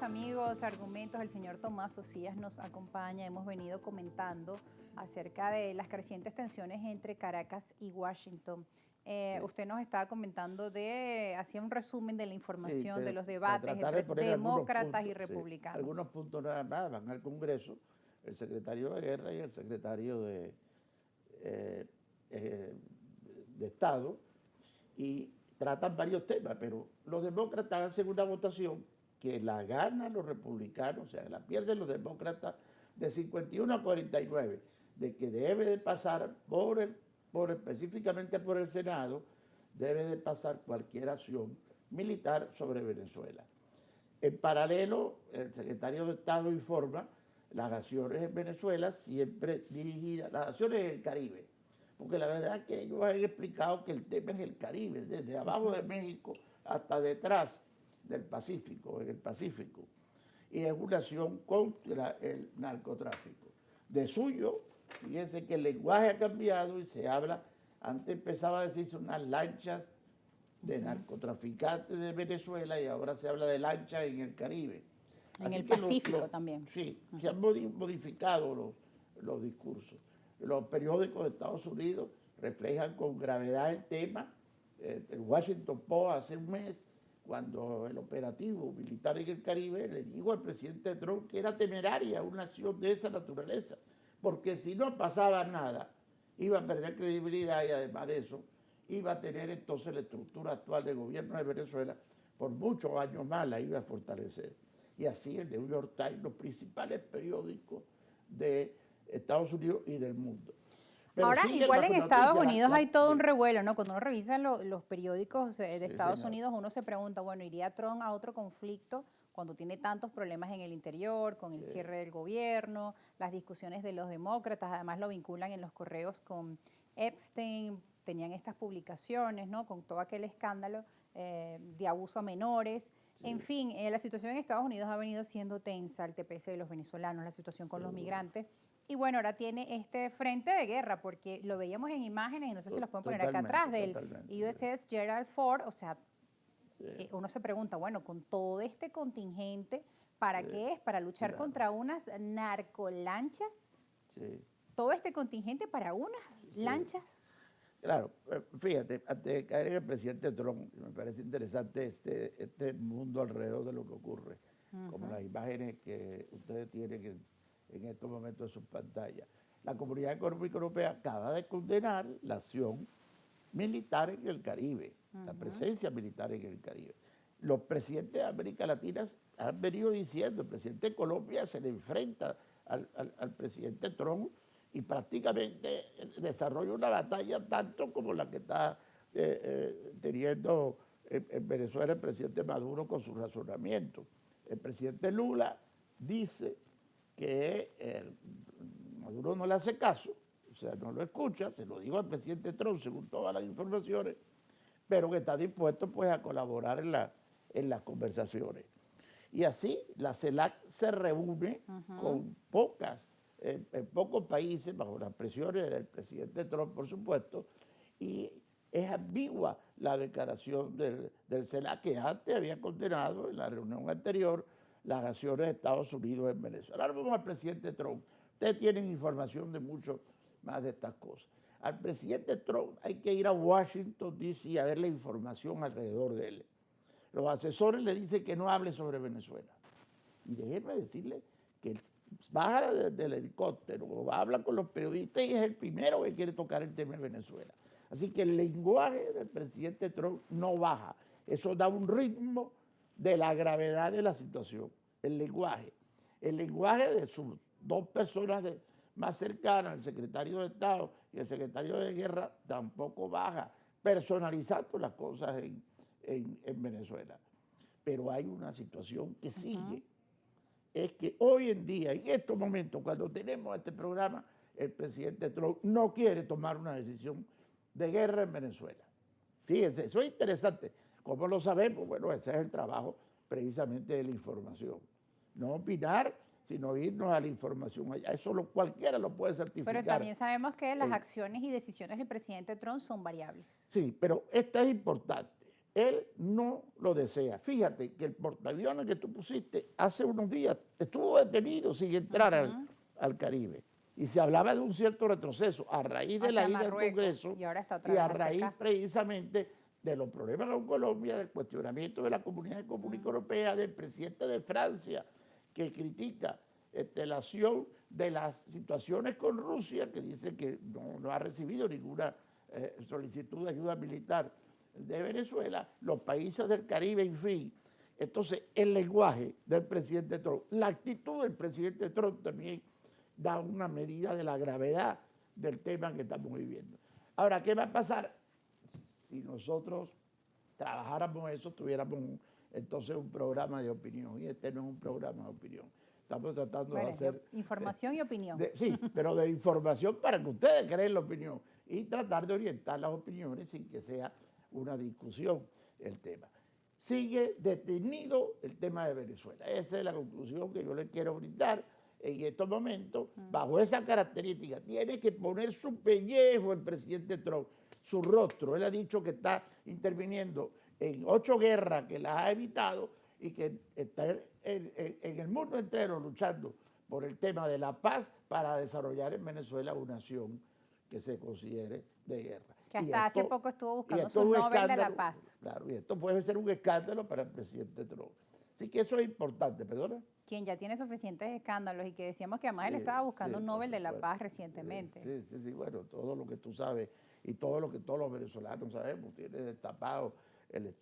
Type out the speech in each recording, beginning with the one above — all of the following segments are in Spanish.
amigos, argumentos. El señor Tomás Socias nos acompaña. Hemos venido comentando acerca de las crecientes tensiones entre Caracas y Washington. Usted nos estaba comentando hacía un resumen de la información, de los debates entre demócratas y republicanos. Algunos puntos nada más van al Congreso, el secretario de Guerra y el secretario de Estado, y tratan varios temas, pero los demócratas hacen una votación que la ganan los republicanos, o sea, la pierden los demócratas de 51 a 49, de que debe de pasar específicamente por el Senado, debe de pasar cualquier acción militar sobre Venezuela. En paralelo, el secretario de Estado informa las acciones en Venezuela siempre dirigidas, las acciones en el Caribe, porque la verdad es que ellos han explicado que el tema es el Caribe, desde abajo de México hasta detrás del Pacífico, en el Pacífico, y es una acción contra el narcotráfico. De suyo, fíjense que el lenguaje ha cambiado y se habla, antes empezaba a decirse unas lanchas de narcotraficantes de Venezuela y ahora se habla de lanchas en el Caribe. En el Pacífico también. Sí, se han modificado los discursos. Los periódicos de Estados Unidos reflejan con gravedad el tema. El Washington Post hace un mes, cuando el operativo militar en el Caribe, le dijo al presidente Trump que era temeraria una acción de esa naturaleza, porque si no pasaba nada, iba a perder credibilidad y además de eso, iba a tener entonces la estructura actual del gobierno de Venezuela por muchos años más, la iba a fortalecer. Y así el New York Times, los principales periódicos de Estados Unidos y del mundo. Pero ahora, igual en Estados Unidos hay todo un revuelo, ¿no? Cuando uno revisa los periódicos de Estados Unidos, uno se pregunta, bueno, ¿iría Trump a otro conflicto cuando tiene tantos problemas en el interior, con el cierre del gobierno, las discusiones de los demócratas? Además lo vinculan en los correos con Epstein, tenían estas publicaciones, ¿no? Con todo aquel escándalo de abuso a menores. Sí. En fin, la situación en Estados Unidos ha venido siendo tensa, el TPS de los venezolanos, la situación con los migrantes. Y bueno, ahora tiene este frente de guerra, porque lo veíamos en imágenes, y no sé si los pueden poner acá atrás, del USS Gerald Ford. O sea, uno se pregunta, bueno, con todo este contingente, ¿para qué es? ¿Para luchar contra unas narcolanchas? Sí. ¿Todo este contingente para unas lanchas? Claro, fíjate, antes de caer en el presidente Trump, me parece interesante este mundo alrededor de lo que ocurre, como las imágenes que ustedes tienen en estos momentos en sus pantallas. La Comunidad Económica Europea acaba de condenar la acción militar en el Caribe, la presencia militar en el Caribe. Los presidentes de América Latina han venido diciendo, el presidente de Colombia se le enfrenta al presidente Trump y prácticamente desarrolla una batalla tanto como la que está teniendo en Venezuela el presidente Maduro con su razonamiento. El presidente Lula dice que Maduro no le hace caso, o sea, no lo escucha, se lo digo al presidente Trump según todas las informaciones, pero que está dispuesto pues a colaborar en las conversaciones. Y así la CELAC se reúne con en pocos países, bajo las presiones del presidente Trump, por supuesto, y es ambigua la declaración del CELAC, que antes había condenado en la reunión anterior las acciones de Estados Unidos en Venezuela. Ahora vamos al presidente Trump. Ustedes tienen información de mucho más de estas cosas. Al presidente Trump hay que ir a Washington, D.C. a ver la información alrededor de él. Los asesores le dicen que no hable sobre Venezuela. Y déjenme decirle que baja del helicóptero o habla con los periodistas y es el primero que quiere tocar el tema de Venezuela. Así que el lenguaje del presidente Trump no baja. Eso da un ritmo de la gravedad de la situación. El lenguaje de sus dos personas más cercanas, el secretario de Estado y el secretario de Guerra, tampoco baja, personalizando las cosas en Venezuela. Pero hay una situación que sigue. Es que hoy en día, en estos momentos, cuando tenemos este programa, el presidente Trump no quiere tomar una decisión de guerra en Venezuela. Fíjense, eso es interesante. ¿Cómo lo sabemos? Bueno, ese es el trabajo precisamente de la información. No opinar, sino irnos a la información allá. Eso cualquiera lo puede certificar. Pero también sabemos que las acciones y decisiones del presidente Trump son variables. Sí, pero esta es importante. él no lo desea. Fíjate que el portaaviones que tú pusiste hace unos días estuvo detenido sin entrar al Caribe. Y se hablaba de un cierto retroceso a raíz de la ida al Congreso y, ahora está otra y vez a raíz acá. precisamente de los problemas con Colombia, del cuestionamiento de la Comunidad Económica Europea, del presidente de Francia, que critica la acción de las situaciones con Rusia, que dice que no ha recibido ninguna solicitud de ayuda militar de Venezuela, los países del Caribe, en fin. Entonces, el lenguaje del presidente Trump, la actitud del presidente Trump también da una medida de la gravedad del tema que estamos viviendo. Ahora, ¿qué va a pasar? Si nosotros trabajáramos eso, tuviéramos entonces un programa de opinión, y este no es un programa de opinión. Estamos tratando de hacer... Información y opinión. Sí, pero de información para que ustedes creen la opinión y tratar de orientar las opiniones sin que sea una discusión el tema. Sigue detenido el tema de Venezuela. Esa es la conclusión que yo les quiero brindar en estos momentos. Bajo esa característica, tiene que poner su pellejo el presidente Trump, su rostro. Él ha dicho que está interviniendo en 8 guerras que las ha evitado y que está en el mundo entero luchando por el tema de la paz para desarrollar en Venezuela una nación que se considere de guerra. Que hasta hace poco estuvo buscando su Nobel de la Paz. Claro, y esto puede ser un escándalo para el presidente Trump. Así que eso es importante, perdona. Quien ya tiene suficientes escándalos y que decíamos que además él estaba buscando un Nobel de la Paz recientemente. Sí, bueno, todo lo que tú sabes y todo lo que todos los venezolanos sabemos, tiene destapado el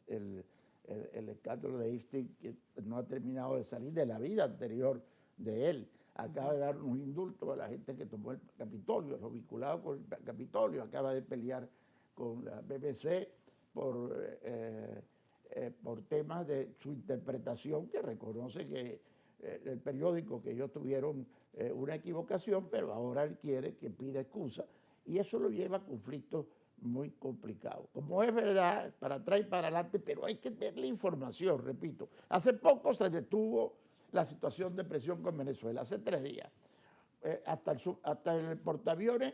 escándalo de Epstein, que no ha terminado de salir de la vida anterior de él. Acaba de dar unos indultos a la gente que tomó el Capitolio, los vinculados con el Capitolio, acaba de pelear con la BBC por temas de su interpretación, que reconoce que el periódico que ellos tuvieron una equivocación, pero ahora él quiere que pida excusa, y eso lo lleva a conflictos muy complicados. Como es verdad, para atrás y para adelante, pero hay que ver la información, repito. Hace poco se detuvo la situación de presión con Venezuela, hace 3 días. Hasta el portaaviones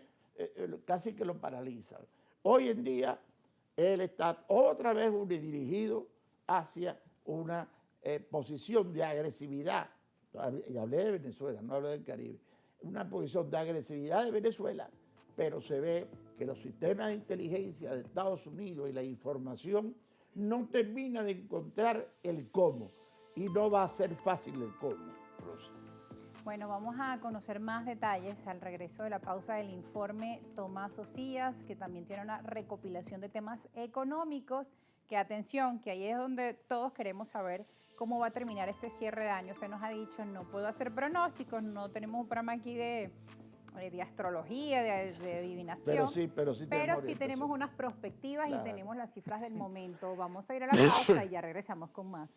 casi que lo paralizan. Hoy en día, él está otra vez dirigido hacia una posición de agresividad. Y hablé de Venezuela, no hablé del Caribe. Una posición de agresividad de Venezuela, pero se ve que los sistemas de inteligencia de Estados Unidos y la información no terminan de encontrar el cómo. Y no va a ser fácil el cómo, Rosa. Bueno, vamos a conocer más detalles al regreso de la pausa del informe Tomás Ocías, que también tiene una recopilación de temas económicos, que atención, que ahí es donde todos queremos saber cómo va a terminar este cierre de año. Usted nos ha dicho, no puedo hacer pronósticos, no tenemos un programa aquí de astrología, de adivinación, pero sí tenemos unas perspectivas, claro, y tenemos las cifras del momento. Vamos a ir a la pausa y ya regresamos con más.